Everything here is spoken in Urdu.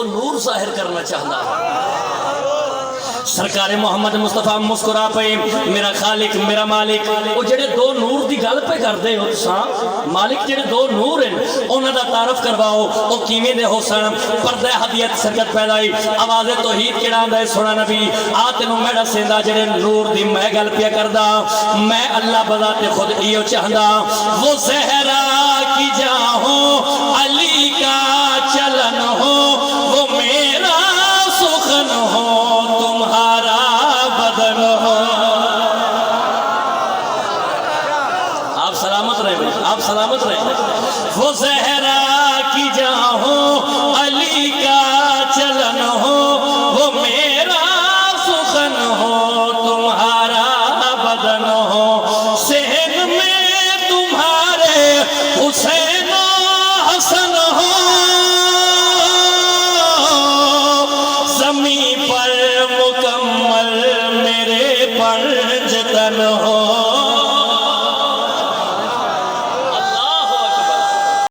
دو نور ظاہر کرنا چاہتا سرکار محمد مصطفیٰ مسکرا پہ میرا خالق میرا مالک وہ جڑے دو نور دی گل پہ کر دے ہو مالک جڑے دو نور ہیں انہوں دا تعارف کرواؤ وہ کیویں دے ہو سن پردہ حدیت سرکت پیدائی آواز توحید کیڑا دے سونا نبی آتنو میڑا سیندا جڑے نور دی میں گل پہ کردا میں اللہ بذات خود ایو چاہدا وہ زہرا کی جاہوں علی کا چلن ہو وہ میرا سخن ہو تمہارا بدن ہو آپ سلامت رہے آپ سلامت رہے وہ زہرا کی جاہوں علی کا چلن ہو وہ میرا سخن ہو تمہارا بدن ہو صحن میں تمہارے حسین و حسن ہو زمین پر مکمل میرے پنج تن ہو